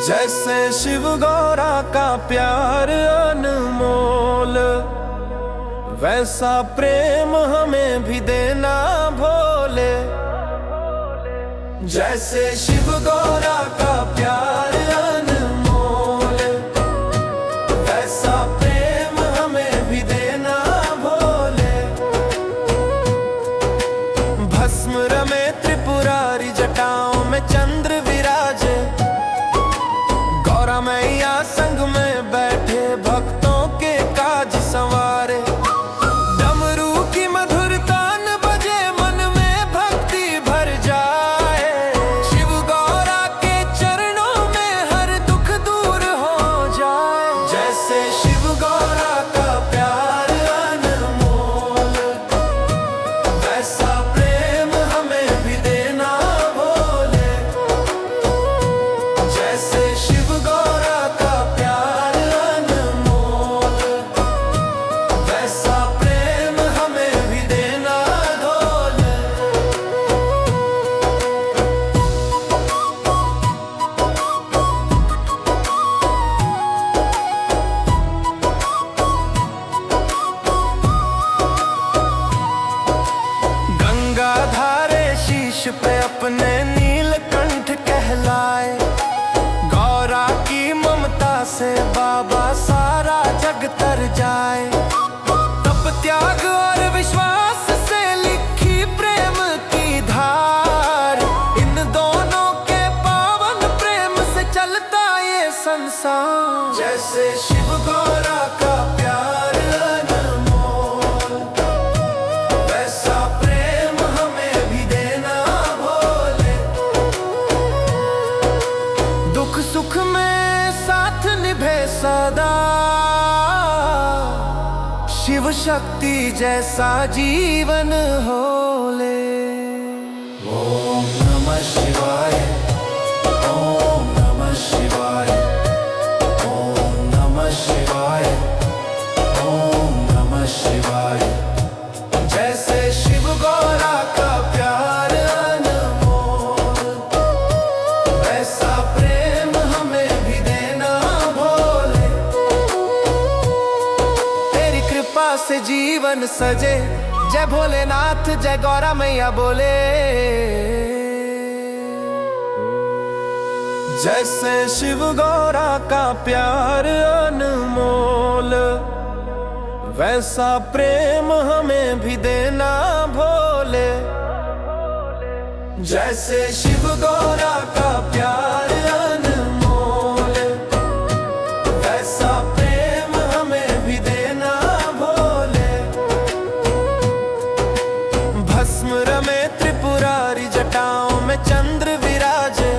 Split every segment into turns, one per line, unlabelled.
जैसे शिव गौरा का प्यार अनमोल, वैसा प्रेम हमें भी देना भोले। जैसे शिव गौरा का प्यार अनमोल, वैसा प्रेम हमें भी देना भोले। भस्म रमे त्रिपुरारी, जटाओं में चंद्र विराजे, गौरा मैया संग में बैठे भक्तों के काज संवारे। डमरू की मधुर तान बजे, मन में भक्ति भर जाए। शिव गौरा के चरणों में हर दुख दूर हो जाए। जैसे शिव गौरा का प्यार अनमोल, वैसा प्रेम हमें भी देना भोले। जैसे शिव गौरा का प्यार अनमोल, वैसा प्रेम हमें भी देना भोले। गंगा धारे शीश पे अपने नीलकंठ कहलाए। गौरा की ममता से बाबा सारा जग तर जाए। तप त्याग और विश्वास से लिखी प्रेम की धार, इन दोनों के पावन प्रेम से चलता ये संसार। जैसे शिव गौरा का प्यार अनमोल, वैसा प्रेम हमें भी देना भोले। दुख सुख में साथ निभे सदा, शिव शक्ति जैसा जीवन होले। ओम नमः शिवाय, ओम नमः शिवाय, ओम नमः शिवाय, ओम नमः शिवाय। जैसे शिव गौरा का प्यार अनमोल, वैसा प्रेम हमें भी देना भोले। तेरी कृपा से जीवन सजे, जय भोलेनाथ जय गौरा मैया बोले। जैसे शिव गौरा का प्यार अनमोल, वैसा प्रेम हमें भी देना भोले। जैसे शिव गौरा का प्यार अनमोल, वैसा प्रेम हमें भी देना भोले। भस्म रमे त्रिपुरारी, जटाओं में चंद्र विराजे,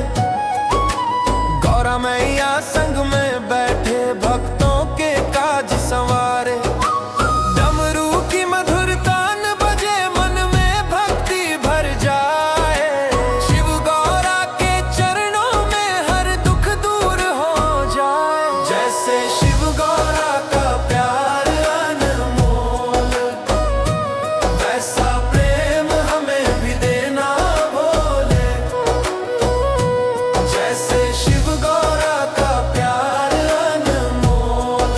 गौरा मैया संग में बैठे भक्तों के काज संवारे। डमरू की मधुर तान बजे, मन में भक्ति भर जाए। शिव गौरा के चरणों में हर दुख दूर हो जाए। जैसे शिव गौरा का प्यार अनमोल, वैसा प्रेम हमें भी देना भोले। जैसे शिव गौरा का प्यार अनमोल,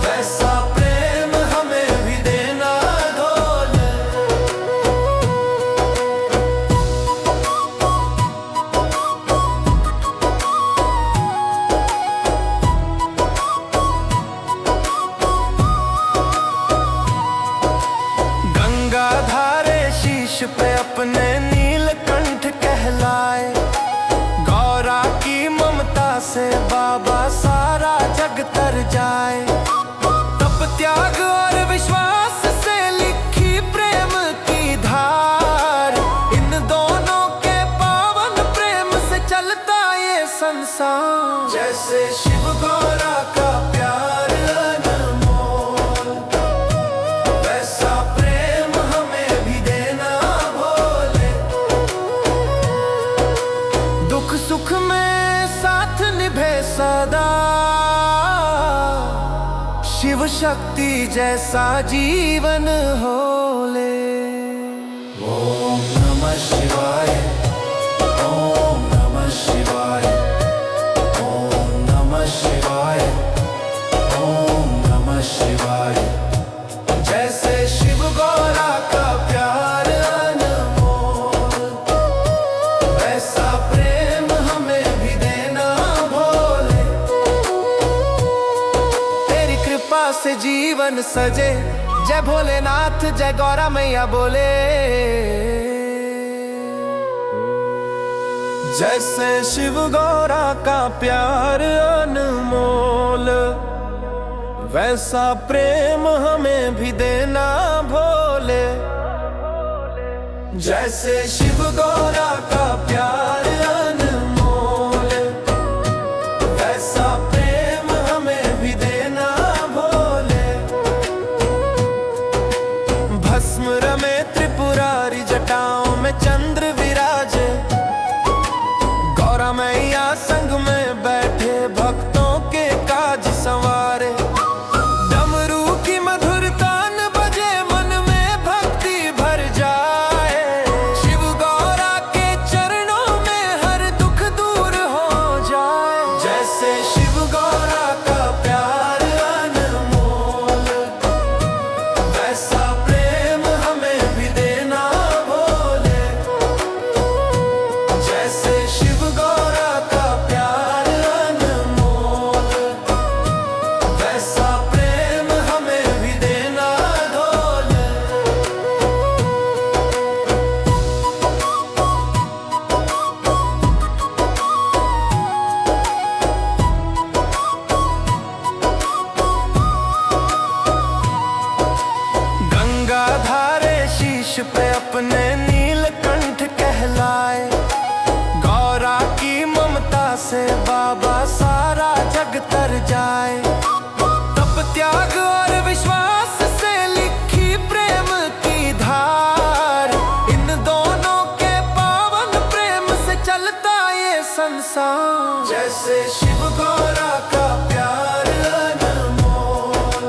वैसा प्रेम हमें भी देना भोले। गंगा धारे शीश पे अपने नीलकंठ कहलाए। गौरा की ममता से बाबा सारा जग तर जाए। तप त्याग और विश्वास से लिखी प्रेम की धार, इन दोनों के पावन प्रेम से चलता ये संसार। जैसे शिव गौरा का प्यार अनमोल, वैसा प्रेम हमें भी देना भोले। दुख सुख में साथ निभे सदा, शिव शक्ति जैसा जीवन होले। ओम नमः शिवाय, ओम नमः शिवाय, से जीवन सजे। जय भोलेनाथ जय गौरा मैया बोले। जैसे शिव गौरा का प्यार अनमोल, वैसा प्रेम हमें भी देना भोले। जैसे शिव गौरा का प्यार अनमोल, वैसा प्रेम हमें भी देना भोले। भस्म रमे त्रिपुरारी जटाओं में चंद्र विराजे। गौरा मैया संग में बैठे भक्तों के काज संवारे। डमरू की मधुर तान बजे मन में भक्ति भर जाए। शिव गौरा के चरणों में हर दुख दूर हो जाए। जैसे शिव गौरा का प्यार अनमोल, वैसा प्रेम हमें भी देना भोले। जैसे शिव गौरा का प्यार अनमोल, वैसा प्रेम हमें भी देना भोले। गंगा धारे शीश पे अपने नीलकंठ कहलाए। गौरा की ममता से बाबा सारा जग तर जाए। तप त्याग और विश्वास से लिखी प्रेम की धार। इन दोनों के पावन प्रेम से चलता ये संसार। जैसे शिव गौरा का प्यार अनमोल,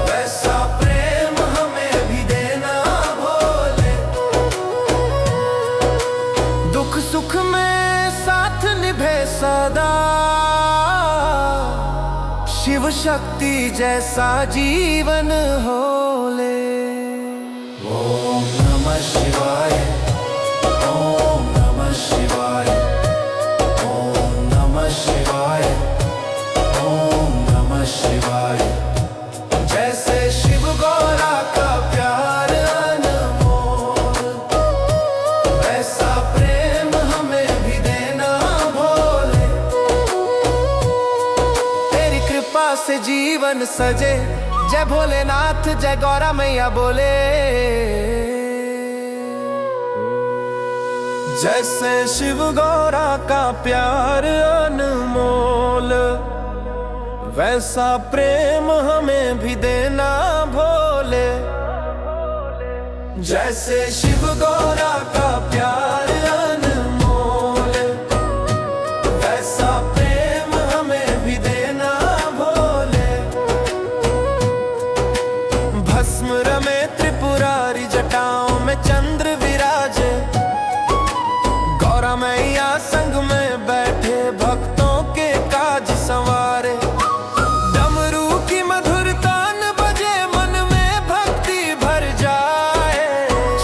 वैसा प्रेम हमें भी देना भोले। दुख सुख में साथ निभे सदा, शिव शक्ति जैसा जीवन होले। ओम नमः शिवाय, ओम नमः शिवाय, ओम नमः शिवाय, ओम नमः शिवाय। जैसे शिव गौरा का प्यार अनमोल, वैसा प्रेम हमें भी देना भोले। तेरी कृपा से जीवन सजे। जय भोलेनाथ जय गौरा मैया बोले। जैसे शिव गौरा का प्यार अनमोल, वैसा प्रेम हमें भी देना भोले। जैसे शिव गौरा का प्यार अनमोल, वैसा प्रेम हमें भी देना भोले। भस्म रमे त्रिपुरारी जटाओं में चंद्र विराजे। गौरा मैया संग में बैठे भक्तों के काज संवारे। डमरू की मधुर तान बजे मन में भक्ति भर जाए।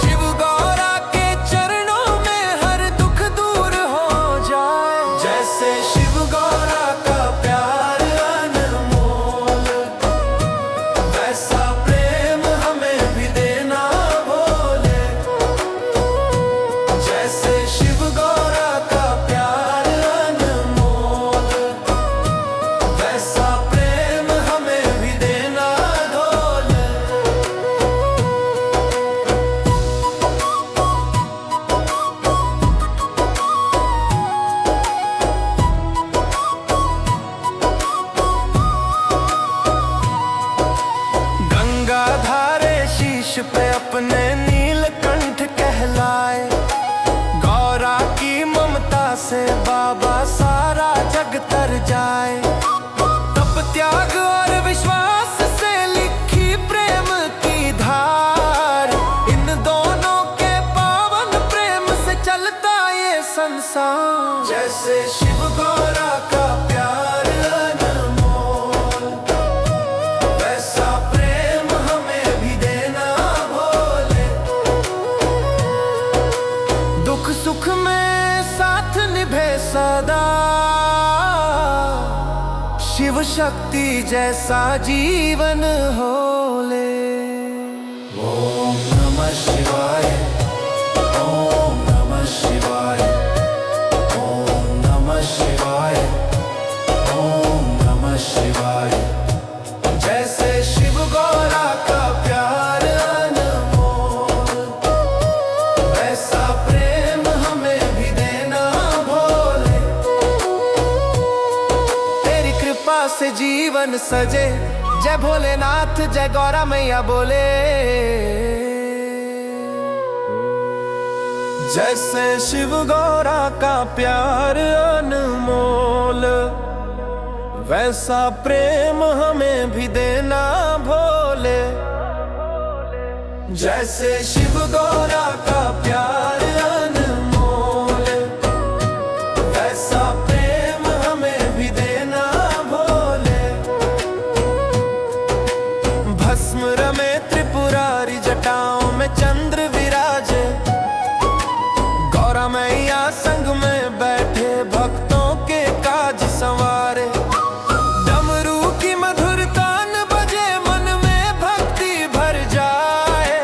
शिव गौरा के चरणों में हर दुख दूर हो जाए। जैसे शिव गौरा का प्यार अनमोल, वैसा प्रेम हमें भी देना भोले। जैसे शिव गौरा का प्यार अनमोल, वैसा प्रेम हमें भी देना भोले। गंगा धारे शीश पे अपने नीलकंठ कहलाए। गौरा की ममता से बाबा सारा जग तर जाए। तप त्याग और विश्वास से लिखी प्रेम की धार। इन दोनों के पावन प्रेम से चलता ये संसार। जैसे शिव गौरा का प्यार अनमोल, वैसा प्रेम हमें भी देना भोले। दुख सुख में साथ निभे सदा, शिव शक्ति जैसा जीवन हो ले। ओम नमः शिवाय, ओम नमः शिवाय, ओम नमः शिवाय, ओम नमः शिवाय। जैसे शिव गौरा का प्यार अनमोल, वैसा प्रेम हमें भी देना भोले। तेरी कृपा से जीवन सजे, जय भोलेनाथ जय गौरा मैया बोले। जैसे शिव गौरा का प्यार अनमोल, वैसा प्रेम हमें भी देना भोले। जैसे शिव गौरा का प्यार अनमोल, वैसा प्रेम हमें भी देना भोले। भस्म रमे त्रिपुरारी, जटाओं में चंद्र विराजे। गौरा मैया संग में बैठे, भक्तों के काज संवारे। डमरू की मधुर तान बजे, मन में भक्ति भर जाए।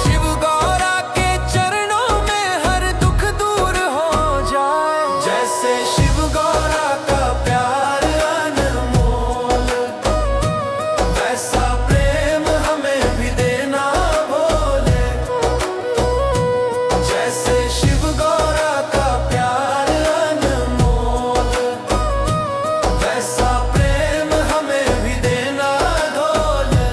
शिव गौरा के चरणों में हर दुख दूर हो जाए। जैसे शिव गौरा का प्यार अनमोल, वैसा प्रेम हमें भी देना भोले। जैसे शिव गौरा का प्यार अनमोल, वैसा प्रेम हमें भी देना भोले।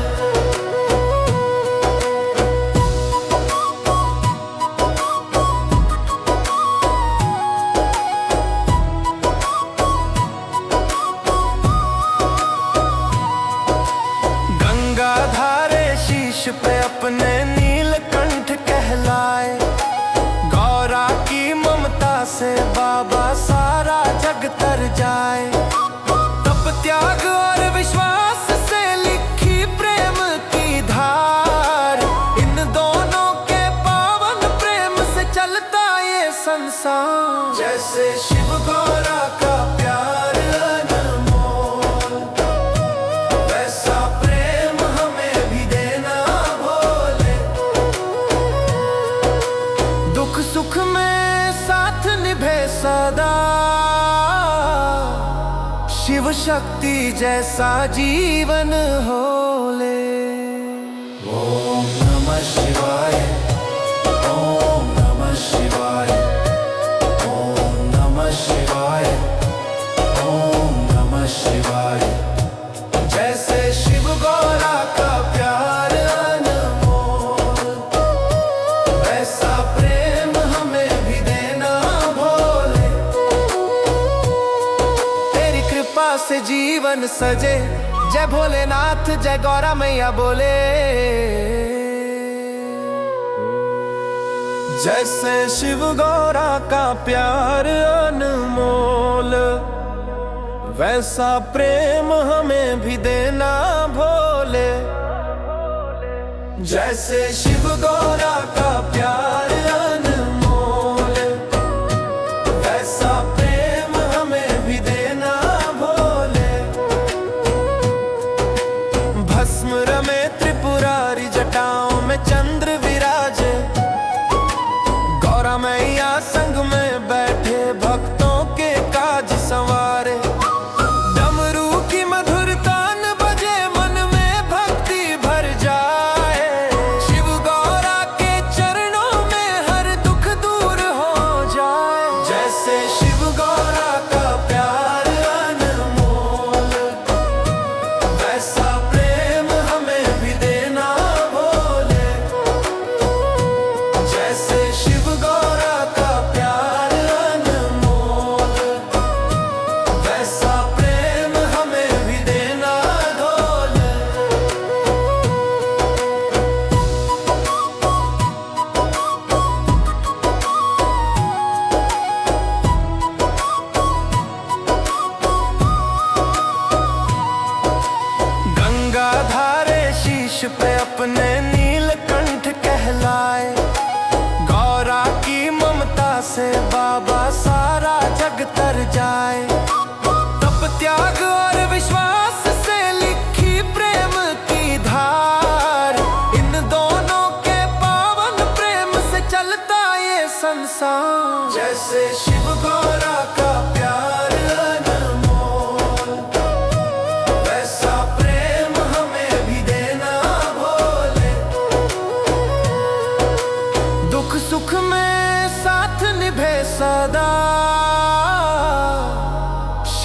गंगा धारे शीश पे अपने नीलकंठ कहलाए। गौरा की ममता से बाबा सारा जग तर जाए। तप त्याग और विश्वास से लिखी प्रेम की धार, इन दोनों के पावन प्रेम से चलता ये संसार। जैसे शिव गौरा का प्यार अनमोल, वैसा प्रेम हमें भी देना भोले। दुख सुख में साथ निभे सदा, शिव शक्ति जैसा जीवन हो ले। ओम नमः शिवाय, ओम नमः शिवाय, ओम नमः शिवाय, ओम नमः शिवाय। जैसे शिव गौरा का प्यार अनमोल, वैसा प्रेम हमें भी देना भोले। तेरी कृपा से जीवन सजे, जय भोलेनाथ जय गौरा मैया बोले। जैसे शिव गौरा का प्यार अनमोल, वैसा प्रेम हमें भी देना भोले। जैसे शिव गौरा का प्यार अनमोल, वैसा प्रेम हमें भी देना भोले। भस्म रमे त्रिपुरारी, जटाओं में चंद्र विराजे। गौरा मैया संग में बैठे, भक्तों के काज संवारे। डमरू की मधुर तान बजे, मन में भक्ति भर जाए। शिव गौरा के चरणों में हर दुख दूर हो जाए। जैसे शिव गौरा का प्यार अनमोल, वैसा प्रेम हमें भी देना भोले। जैसे शिव गौरा का प्यार अनमोल, वैसा प्रेम हमें भी देना भोले।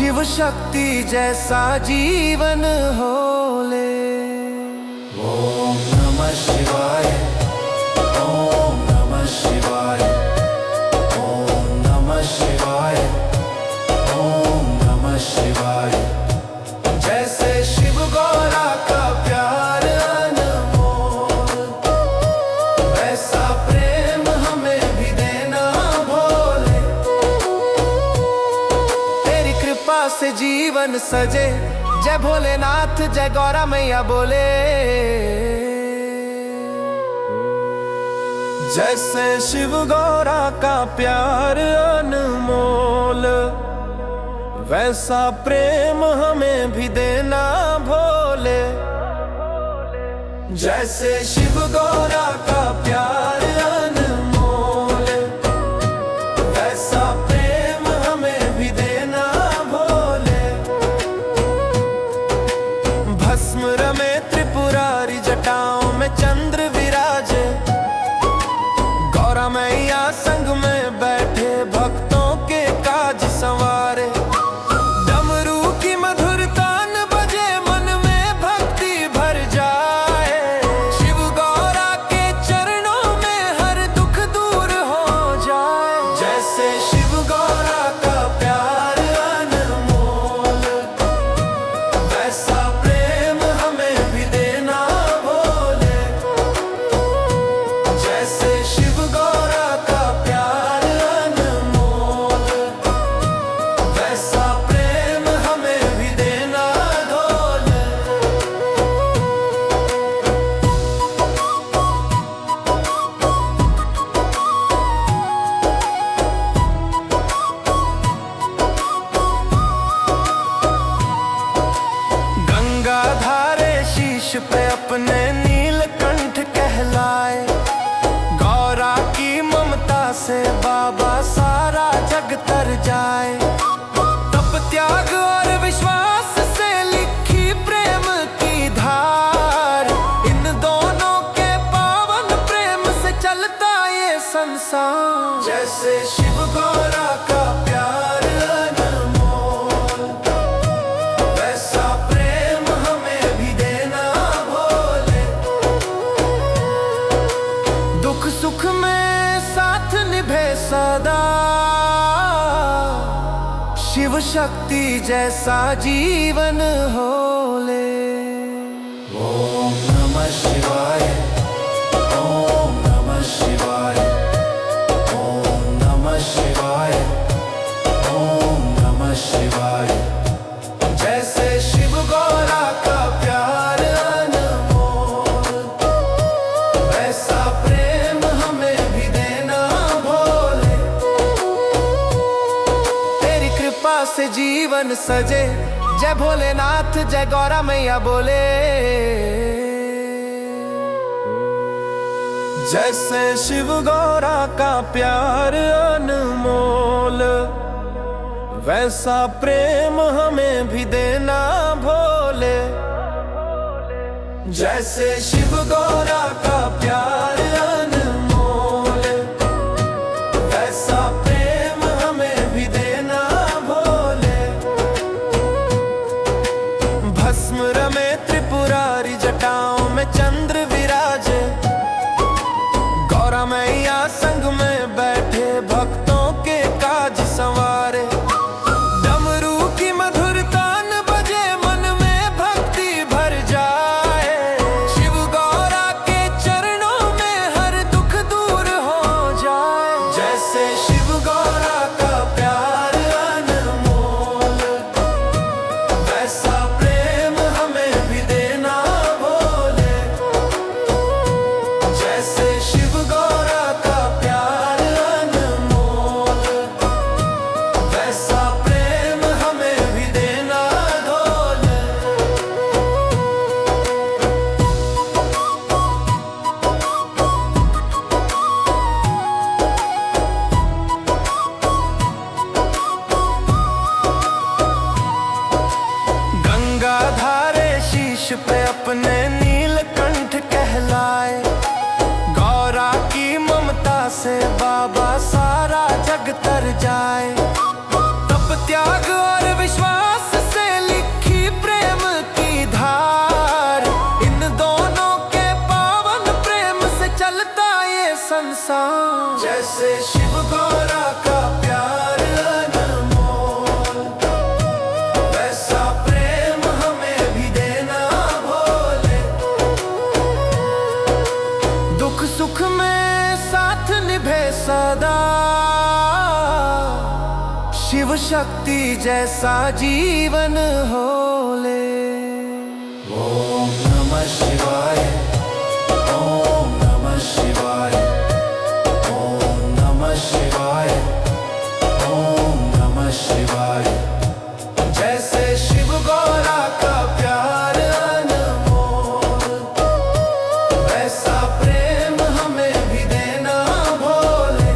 शिव शक्ति जैसा जीवन हो ले। ओम नमः शिवाय, ओम नमः शिवाय, ओम नमः शिवाय, ओम नमः शिवाय। जैसे शिव गौरा का प्यार अनमोल, वैसा प्रेम हमें भी देना भोले। तेरी कृपा से जीवन सजे, जय भोलेनाथ जय गौरा मैया बोले। जैसे शिव गौरा का प्यार अनमोल, वैसा प्रेम हमें भी देना भोले। जैसे शिव गौरा का प्यार अनमोल, वैसा प्रेम हमें भी देना भोले। भस्म रमे त्रिपुरारी, जटाओं में चंद्र विराजे। गौरा मैया संग में बैठे, भक्तों के काज संवारे। डमरू की मधुर तान बजे, मन में भक्ति भर जाए। शिव गौरा के चरणों में हर दुख दूर हो जाए। जैसे शिव गौरा का प्यार अनमोल, वैसा प्रेम हमें भी देना भोले। जैसे शिव गौरा का प्यार अनमोल, वैसा प्रेम हमें भी देना भोले। गंगा धारे शीश पे अपने नीलकंठ कहलाए। गौरा की ममता से बाबा सारा जग तर जाए। तप त्याग और विश्वास से लिखी प्रेम की धार, इन दोनों के पावन प्रेम से चलता ये संसार। जैसे शिव गौरा का प्यार अनमोल, वैसा प्रेम हमें भी देना भोले। दुख सुख में साथ निभे सदा, शिव शक्ति जैसा जीवन हो ले। ओम नमः शिवाय, ओम नमः शिवाय, ओम नमः शिवाय, ओम नमः शिवाय। जैसे शिव गौरा का प्यार अनमोल, वैसा प्रेम हमें भी देना भोले। तेरी कृपा से जीवन सजे, जय भोलेनाथ जय गौरा मैया बोले। जैसे शिव गौरा का प्यार अनमोल, वैसा प्रेम हमें भी देना भोले। जैसे शिव गौरा का प्यार अनमोल, वैसा प्रेम हमें भी देना भोले। भस्म रमे त्रिपुरारी, जटाओं में चंद्र विराजे। गौरा मैया संग में बैठे, भक्तों के काज संवारे। डमरू की मधुर तान बजे, मन में भक्ति भर जाए। शिव गौरा के चरणों में शिव शक्ति जैसा जीवन हो ले। ओम नमः शिवाय, ओम नमः शिवाय, ओम नमः शिवाय, ओम नमः शिवाय। जैसे शिव गौरा का प्यार अनमोल, वैसा प्रेम हमें भी देना भोले।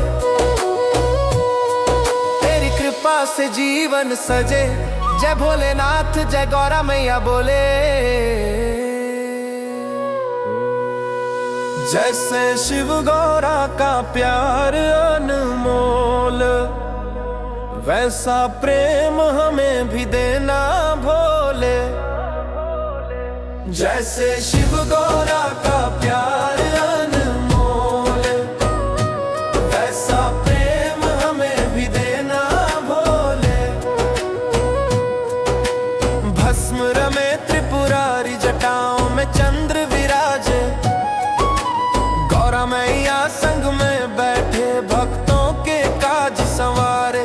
तेरी कृपा से जीवन सजे, जय भोलेनाथ जय गौरा मैया बोले। जैसे शिव गौरा का प्यार अनमोल, वैसा प्रेम हमें भी देना भोले। जैसे शिव गौरा का प्यार अनमोल, वैसा प्रेम हमें भी देना भोले। भस्म रमे त्रिपुरारी, जटाओं में चंद्र विराजे। गौरा मैया संग में बैठे, भक्तों के काज संवारे।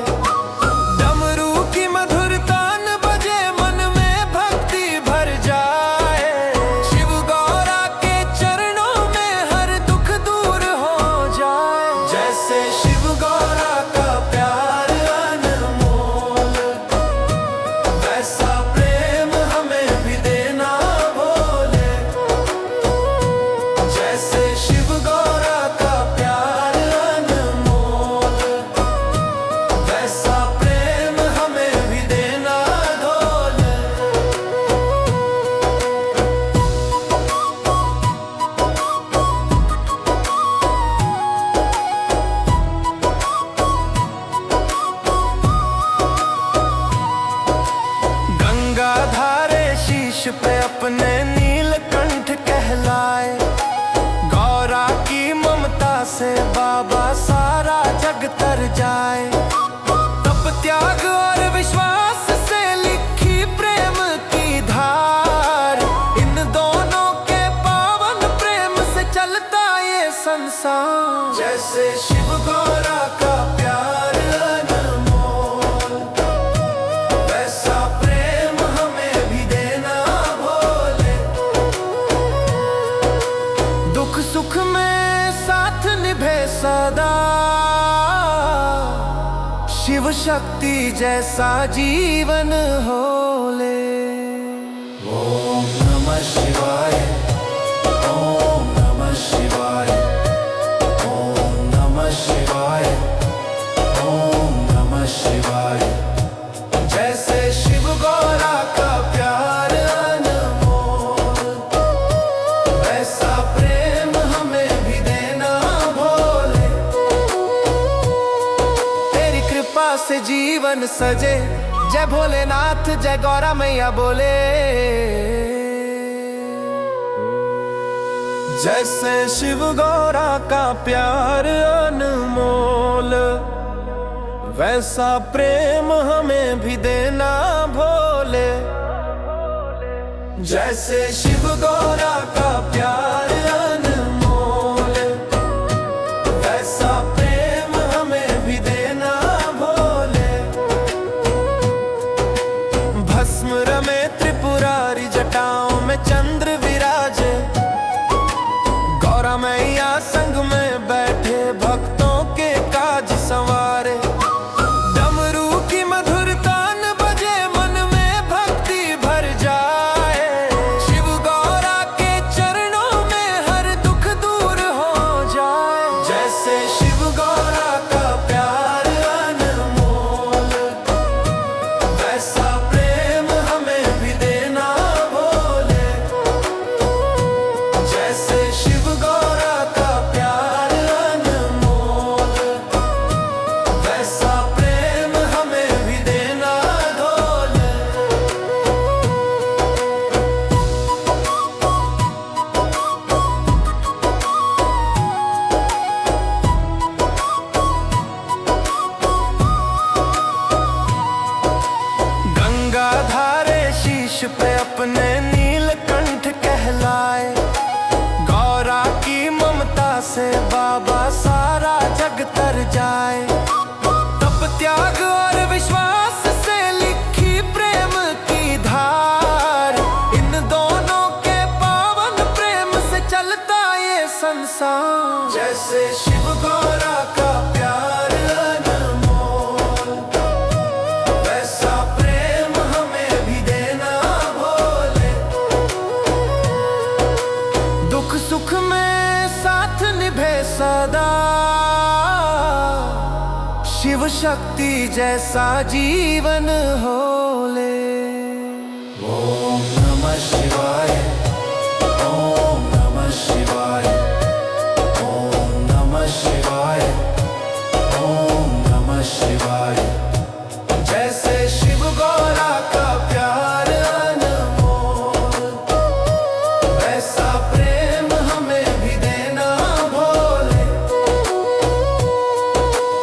डमरू की मधुर तान बजे, मन में भक्ति भर जाए। शिव गौरा के चरणों में हर दुख दूर हो जाए। जैसे शिव गौरा का प्यार अनमोल, वैसा प्रेम हमें भी देना भोले। जैसे शिव गौरा का प्यार अनमोल, वैसा प्रेम हमें भी देना भोले। गंगा धारे शीश पे अपने नीलकंठ कहलाए। गौरा की ममता से बाबा सारा जग तर जाए। तप त्याग और विश्वास से लिखी प्रेम की धार, इन दोनों के पावन प्रेम से चलता ये संसार। जैसे शिव गौरा का प्यार अनमोल, वैसा प्रेम हमें भी देना भोले। दुख सुख में साथ निभे सदा, शिव शक्ति जैसा जीवन हो ले। ओम नमः शिवाय, ओम नमः शिवाय, ओम नमः शिवाय, ओम नमः शिवाय। जैसे शिव गौरा का प्यार अनमोल, वैसा प्रेम हमें भी देना भोले। तेरी कृपा से जीवन सजे, जय भोलेनाथ जय गौरा मैया बोले। जैसे शिव गौरा का प्यार अनमोल, वैसा प्रेम हमें भी देना भोले। जैसे शिव गौरा का प्यार अनमोल, वैसा प्रेम हमें भी देना भोले। भस्म रमे त्रिपुरारी, जटाओं में चंद्र विराजे। गौरा मैया संग में बैठे, भक्तों के काज संवारे। डमरू की मधुर तान बजे, मन में भक्ति भर जाए। शिव गौरा के चरणों में हर दुख दूर हो जाए। जैसे शिव गौरा का प्यार अनमोल, वैसा प्रेम हमें भी देना भोले। शक्ति जैसा जीवन हो ले। ओम नमः शिवाय, ओम नमः शिवाय, ओम नमः शिवाय, ओम नमः शिवाय। जैसे शिव गौरा का प्यार अनमोल, वैसा प्रेम हमें भी देना भोले।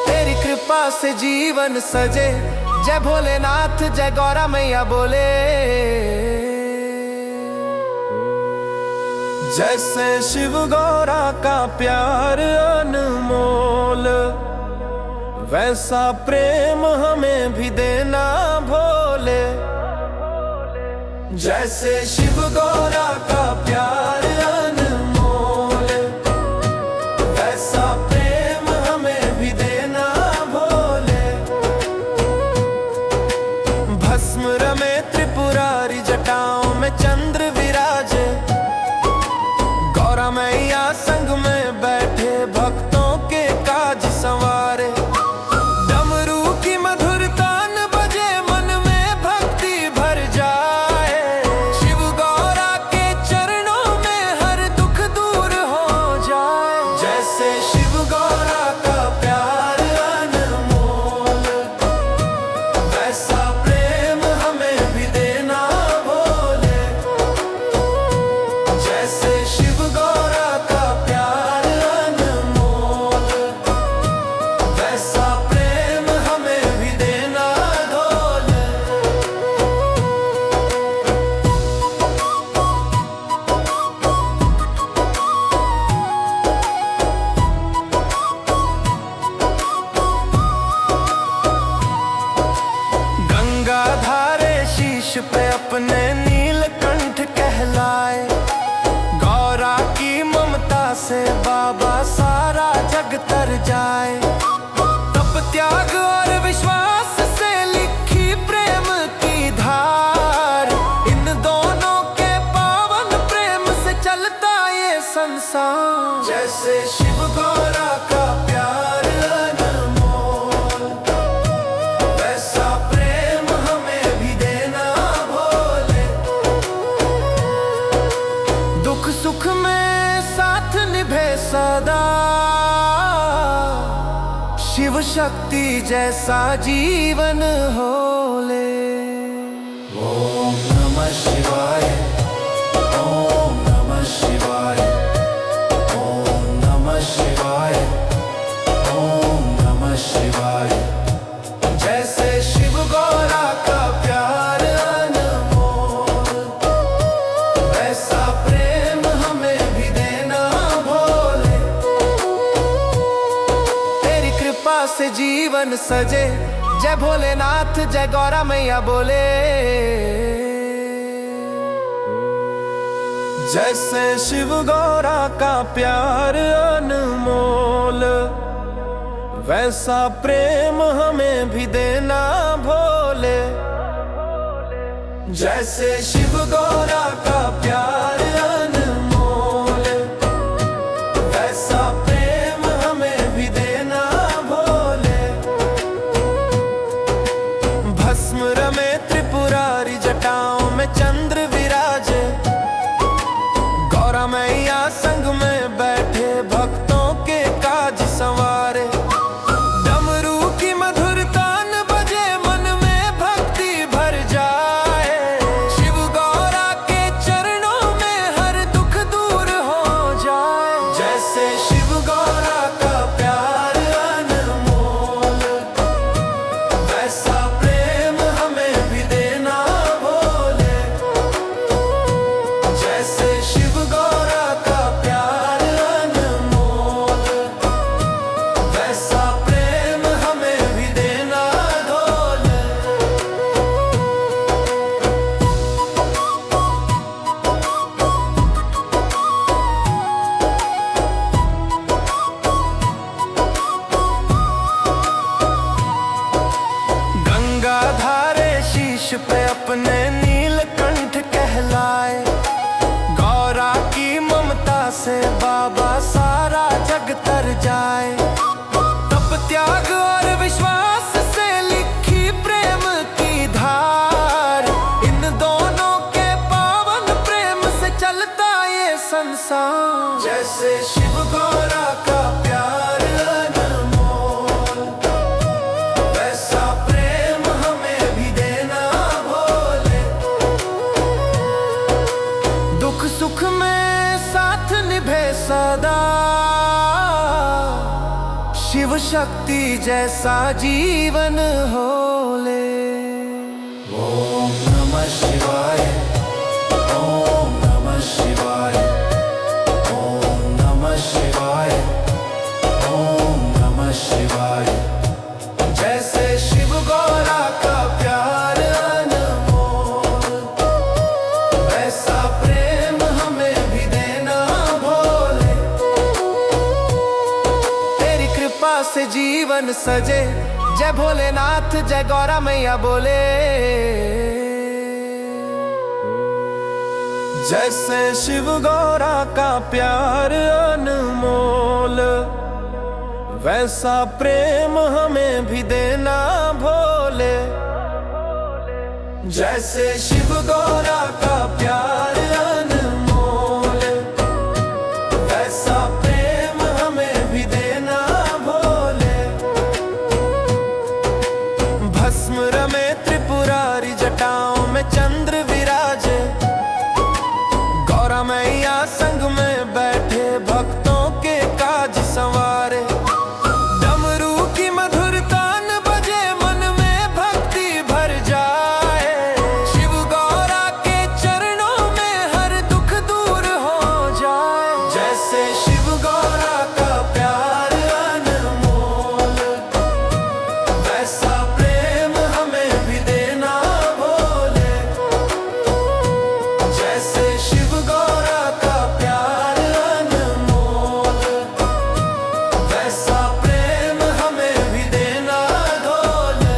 तेरी कृपा से जीवन सजे, जय भोलेनाथ जय गौरा मैया बोले। जैसे शिव गौरा का प्यार अनमोल, वैसा प्रेम हमें भी देना भोले। जैसे शिव गौरा का प्यार अनमोल, वैसा प्रेम हमें भी देना भोले। भस्म रमे त्रिपुरारी, जटाओं में चंद्र विराजे, गौरा मैया संग में बैठे भक्तों के काज संवारे। डमरू की मधुर तान बजे, मन में भक्ति भर जाए। शिव गौरा के चरणों में हर दुख दूर हो जाए। जैसे शिव गौरा का प्यार अनमोल, वैसा प्रेम हमें भी देना भोले। जैसे शिव गौरा का प्यार अनमोल, वैसा प्रेम हमें भी देना भोले। गंगा धारे शीश पे अपने नीलकंठ कहलाए। गौरा की ममता से बाबा सारा जग तर जाए। तप त्याग और विश्वास से लिखी प्रेम की धार, इन दोनों के पावन प्रेम से चलता ये संसार। जैसे शिव गौरा का प्यार अनमोल, वैसा प्रेम हमें भी देना भोले। दुख सुख में साथ निभे सदा, शिव शक्ति जैसा जीवन हो ले। ओम नमः शिवाय, ओम नमः शिवाय, ओम नमः शिवाय, ओम नमः शिवाय। जैसे शिव गौरा का प्यार अनमोल, वैसा प्रेम हमें भी देना भोले। तेरी कृपा से जीवन सजे, जय भोलेनाथ जय गौरा मैया बोले। जैसे शिव गौरा का प्यार अनमोल, वैसा प्रेम हमें भी देना भोले। जैसे शिव गौरा का प्यार अनमोल, वैसा प्रेम हमें भी देना भोले। भस्म रमे त्रिपुरारी, जटाओं में चंद्र विराजे, गौरा मैया संग में बैठे भक्तों के काज संवारे। डमरू की मधुर तान बजे, मन में भक्ति भर जाए। शिव गौरा के चरणों में हर दुख दूर हो जाए। जैसे शिव गौरा का प्यार अनमोल, वैसा प्रेम हमें भी देना भोले। जैसे शिव गौरा का प्यार अनमोल, वैसा प्रेम हमें भी देना भोले। गंगा धारे शीश पे अपने नीलकंठ कहलाए। गौरा की ममता से बाबा सारा जग तर जाए। तप त्याग और विश्वास शक्ति जैसा जीवन हो ले। ओम नमः शिवाय, ओम नमः शिवाय, ओम नमः शिवाय, ओम नमः शिवाय। जैसे शिव गौरा का प्यार अनमोल, वैसा प्रेम हमें भी देना भोले। तेरी कृपा से जीवन सजे, जय भोलेनाथ जय गौरा मैया बोले। जैसे शिव गौरा का प्यार अनमोल, वैसा प्रेम हमें भी देना भोले। जैसे शिव गौरा का प्यार अनमोल, वैसा प्रेम हमें भी देना भोले। भस्म रमे त्रिपुरारी, जटाओं में चंद्र विराजे। गौरा मैया संग में बैठे, भक्तों के काज संवारे। डमरू की मधुर तान बजे, मन में भक्ति भर जाए। शिव गौरा के चरणों में हर दुख दूर हो जाए। जैसे शिव गौरा का प्यार अनमोल, वैसा प्रेम हमें भी देना भोले। जैसे शिव गौरा का प्यार अनमोल, वैसा प्रेम हमें भी देना भोले।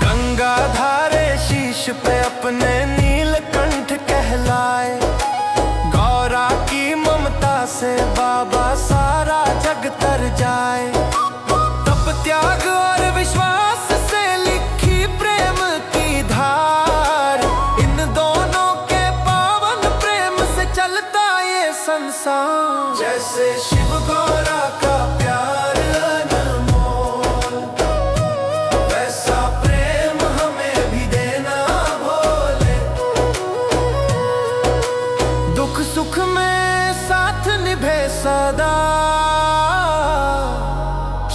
गंगा धारे शीश पे अपने नीलकंठ कहलाए। गौरा की ममता से बाबा सारा जग तर जाए। तप त्याग और विश्वास से लिखी प्रेम की धार, इन दोनों के पावन प्रेम से चलता ये संसार। जैसे शिव गौरा का प्यार अनमोल, वैसा प्रेम हमें भी देना भोले। दुख सुख में साथ निभे सदा,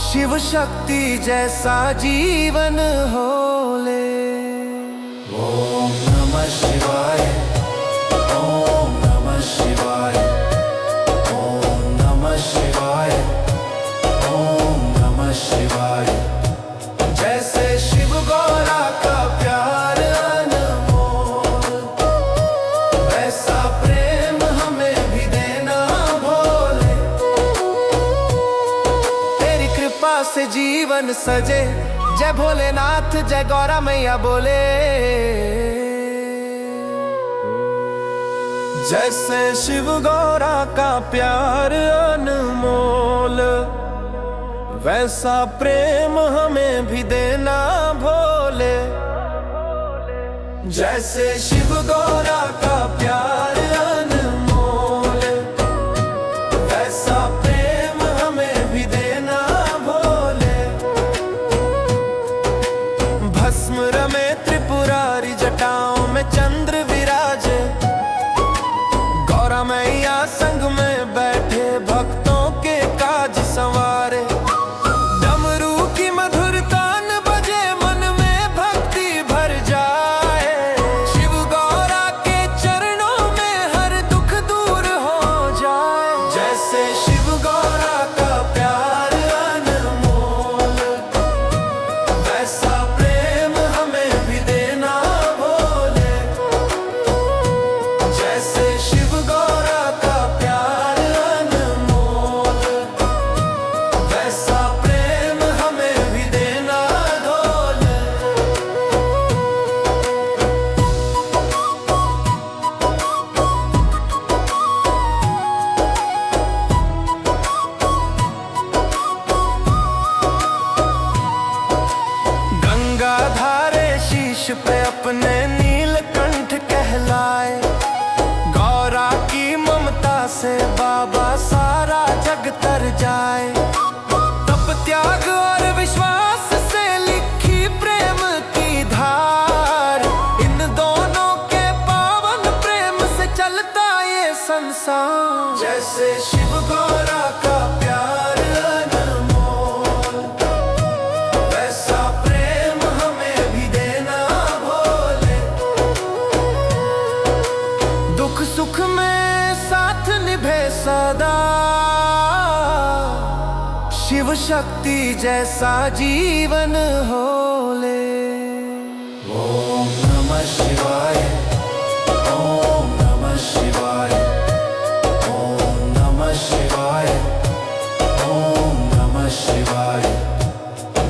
शिव शक्ति जैसा जीवन हो ले। ओम नमः शिवाय, ओम नमः शिवाय, ओम नमः शिवाय, ओम नमः शिवाय। जैसे शिव गौरा का प्यार अनमोल, वैसा प्रेम हमें भी देना भोले। तेरी कृपा से जीवन सजे, जय भोलेनाथ जय गौरा मैया बोले। जैसे शिव गौरा का प्यार अनमोल, वैसा प्रेम हमें भी देना भोले। जैसे शिव गौरा का प्यार अनमोल, वैसा प्रेम हमें भी देना भोले। भस्म रमे त्रिपुरारी, जटाओं में चंद्र विराजे। गौरा मैया संग में बैठे, भक्तों के काज संवारे। डमरू की मधुर तान बजे, मन में भक्ति भर जाए। शिव गौरा के चरणों में हर दुख दूर हो जाए। जैसे शिव गौरा का प्यार अनमोल, वैसा प्रेम हमें भी देना भोले। संसार। जैसे शिव गौरा का प्यार अनमोल, वैसा प्रेम हमें भी देना भोले। दुख सुख में साथ निभे सदा, शिव शक्ति जैसा जीवन होले। ओम नमः शिवाय, ओम नमः शिवाय, ओम नमः शिवाय, ओम नमः शिवाय।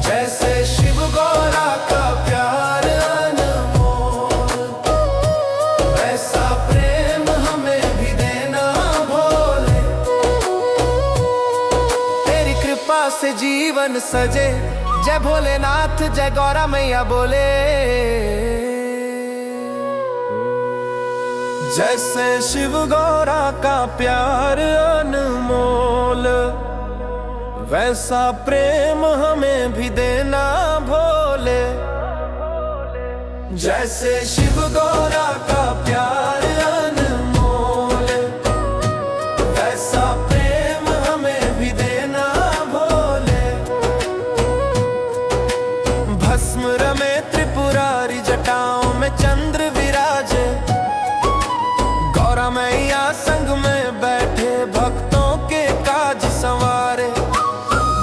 जैसे शिव गौरा का प्यार अनमोल, वैसा प्रेम हमें भी देना भोले। तेरी कृपा से जीवन सजे, जय भोलेनाथ जय गौरा मैया बोले। जैसे शिव गौरा का प्यार अनमोल, वैसा प्रेम हमें भी देना भोले। जैसे शिव गौरा का प्यार अनमोल, वैसा प्रेम हमें भी देना भोले। भस्म रमे त्रिपुरारी, जटाओं में चंद्र विराजे। गौरा मैया संग में बैठे, भक्तों के काज संवारे।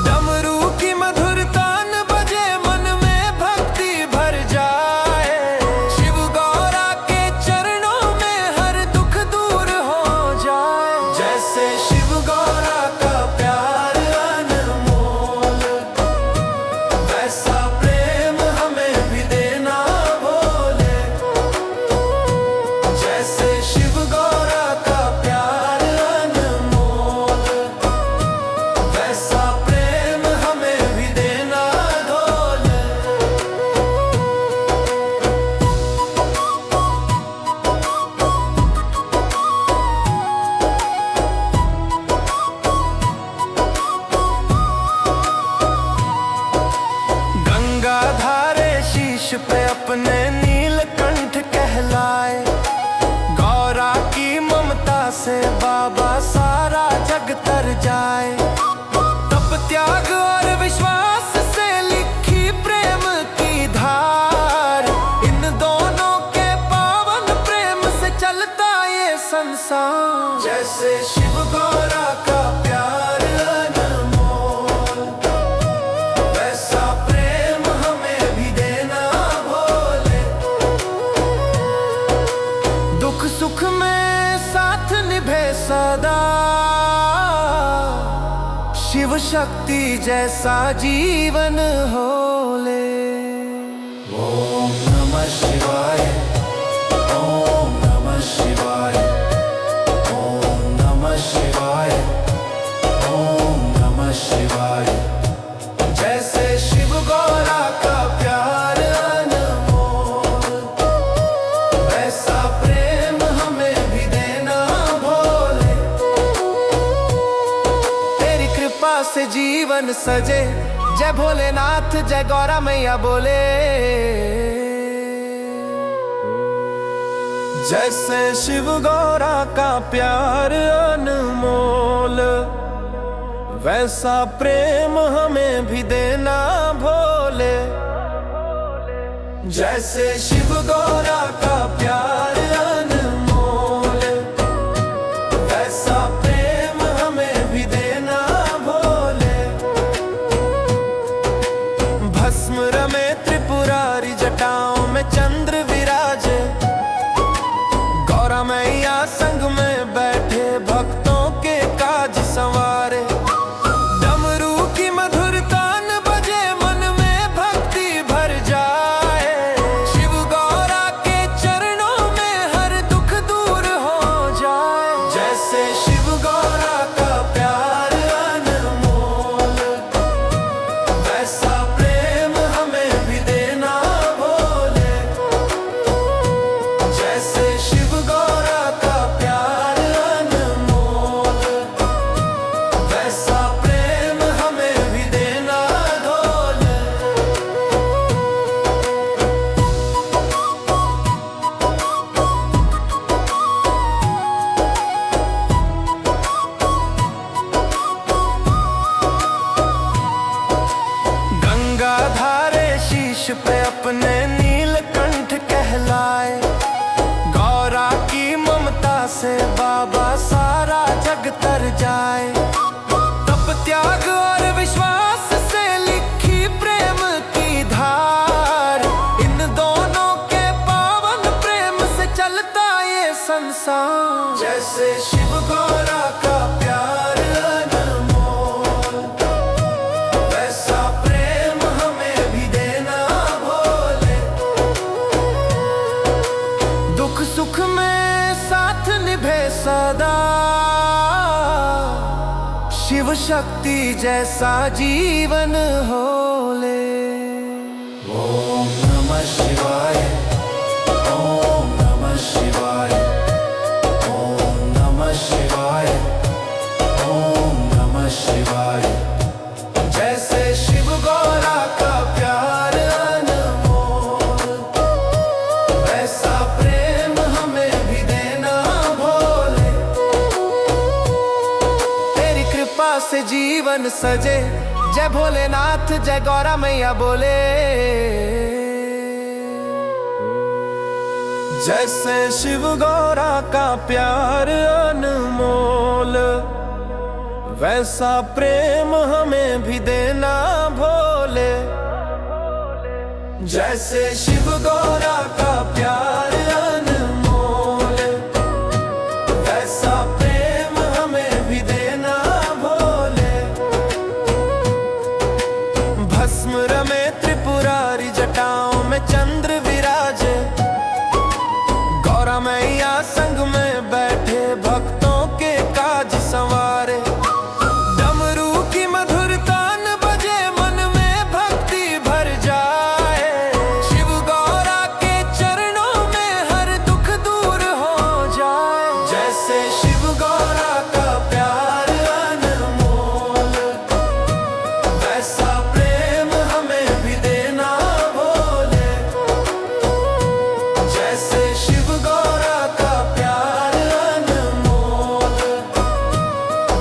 डमरू की मधुर तान बजे, मन में भक्ति भर जाए। शिव गौरा के चरणों में हर दुख दूर हो जाए। जैसे शिव गौरा का प्यार अनमोल, वैसा प्रेम हमें भी देना भोले। जैसे शिव गौरा का प्यार अनमोल, वैसा प्रेम हमें भी देना भोले। गंगा धारे शीश पे अपने नीलकंठ कहलाए। गौरा की ममता से बाबा सारा जग तर जाए। तप त्याग और विश्वास से लिखी प्रेम की धार, इन दोनों के पावन प्रेम से चलता ये संसार। जैसे शिव गौरा का प्यार अनमोल, वैसा प्रेम हमें भी देना भोले। दुख सुख में साथ निभे सदा, शिव शक्ति जैसा जीवन होले। ओम नमः शिवाय, ओम नमः शिवाय, ओम नमः शिवाय, ओम नमः शिवाय। जैसे शिव गौरा का प्यार अनमोल, वैसा प्रेम हमें भी देना भोले। तेरी कृपा से जीवन सजे, जय भोलेनाथ जय गौरा मैया बोले। जैसे शिव गौरा का प्यार अनमोल, वैसा प्रेम हमें भी देना भोले। जैसे शिव गौरा का प्यार अनमोल, वैसा प्रेम हमें भी देना भोले। भस्म रमे त्रिपुरारी, जटाओं में चंद्र विराजे। गौरा मैया संग में बैठे, भक्तों के काज संवारे। डमरू की मधुर तान बजे, मन में भक्ति भर जाए। शिव गौरा के चरण संसार। जैसे शिव गौरा का प्यार अनमोल, वैसा प्रेम हमें भी देना भोले। दुख सुख में साथ निभे सदा, शिव शक्ति जैसा जीवन होले। ओम नमः शिवाय, ओम नमः शिवाय, ओम नमः शिवाय, ओम नमः शिवाय। जैसे शिव गौरा का प्यार अनमोल, वैसा प्रेम हमें भी देना भोले। तेरी कृपा से जीवन सजे, जय भोलेनाथ जय गौरा मैया बोले। जैसे शिव गौरा का प्यार अनमोल, वैसा प्रेम हमें भी देना भोले। जैसे शिव गौरा का प्यार अनमोल, वैसा प्रेम हमें भी देना भोले। भस्म रमे त्रिपुरारी, जटाओं में चंद्र विराजे। गौरा मैया संग में बैठे, भक्तों के काज संवारे। डमरू की मधुर तान बजे, मन में भक्ति भर जाए। शिव गौरा के चरणों में हर दुख दूर हो जाए। जैसे शिव गौरा का प्यार अनमोल, वैसा प्रेम हमें भी देना भोले। जैसे शिव गौरा का प्यार अनमोल,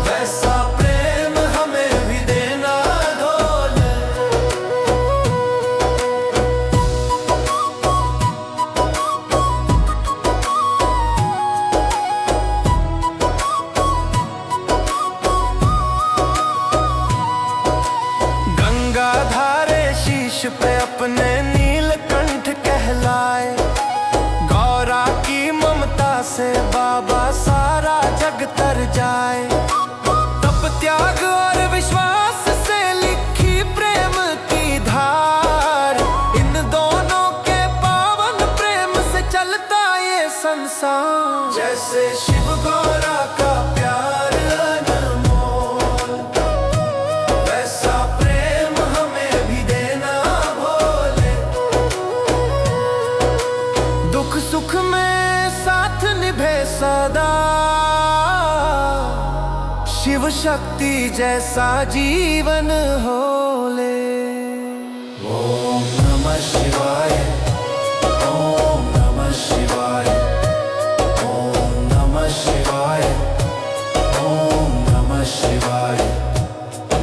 वैसा प्रेम हमें भी देना भोले। गंगा धारे शीश पे अपने नीलकंठ कहलाए। गौरा की ममता से बाबा सारा जग तर जाए। तप त्याग और विश्वास से लिखी प्रेम की धार, इन दोनों के पावन प्रेम से चलता ये संसार। जैसे शिव गौरा का प्यार अनमोल, वैसा प्रेम हमें भी देना भोले। दुख सुख में साथ निभे सदा, शिव शक्ति जैसा जीवन होले। ओम नमः शिवाय, ओम नमः शिवाय, ओम नमः शिवाय, ओम नमः शिवाय।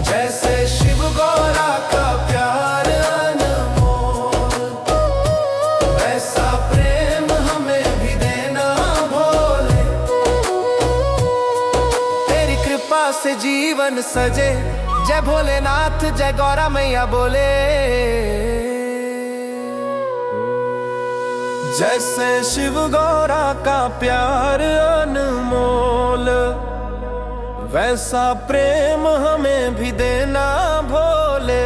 जैसे शिव गौरा का प्यार अनमोल, वैसा प्रेम हमें भी देना भोले। तेरी कृपा से जीवन सजे, जय भोलेनाथ जय गौरा मैया बोले। जैसे शिव गौरा का प्यार अनमोल, वैसा प्रेम हमें भी देना भोले।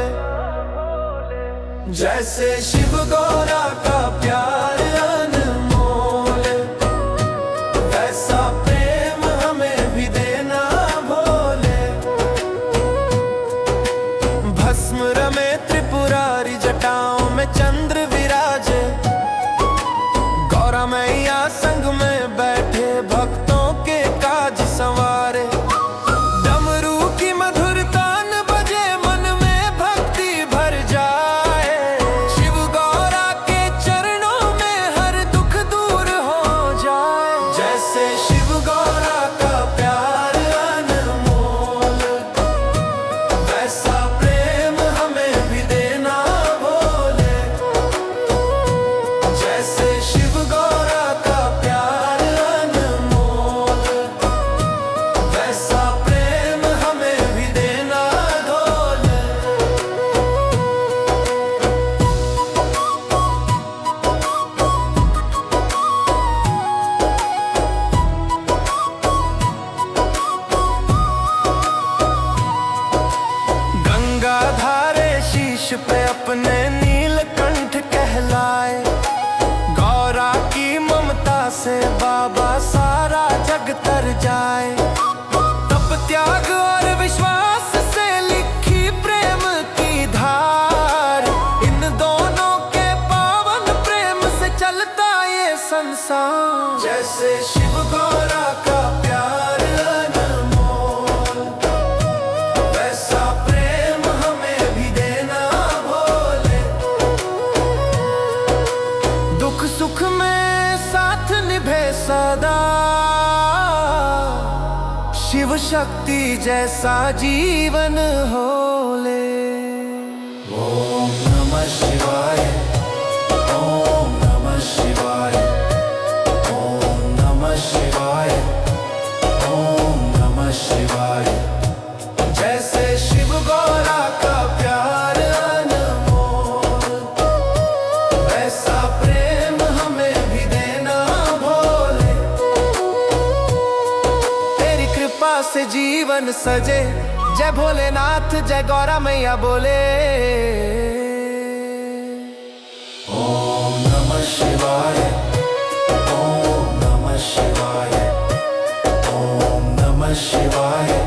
जैसे शिव गौरा का प्यार अनमोल, वैसा प्रेम हमें भी देना भोले। भस्म रमे त्रिपुरारी, जटाओं में चंद्र विराजे। गौरा मैया संग में बैठे, भक्तों के काज संवारे। डमरू की मधुर तान बजे, मन में भक्ति भर जाए। शिव गौरा के चरणों में हर दुख दूर हो जाए। जैसे शिव गौरा का प्यार अनमोल, वैसा प्रेम हमें भी देना भोले। जैसे शिव गौरा का प्यार से बाबा सारा जग तर जाए। तप त्याग और विश्वास से लिखी प्रेम की धार, इन दोनों के पावन प्रेम से चलता ये संसार। जैसे शिव गौरा का प्यार अनमोल, वैसा प्रेम हमें भी देना भोले। दुख सुख में साथ निभे सदा, शिव शक्ति जैसा जीवन होले। ओम नमः शिवाय, ओम नमः शिवाय, ओम नमः शिवाय, ओम नमः शिवाय। जैसे शिव गौरा का प्यार अनमोल, वैसा प्रेम हमें भी देना भोले। तेरी कृपा से जीवन सजे, जय भोलेनाथ जय गौरा मैया बोले। ओम नमः शिवाय, ओम नमः शिवाय, ओम नमः शिवाय।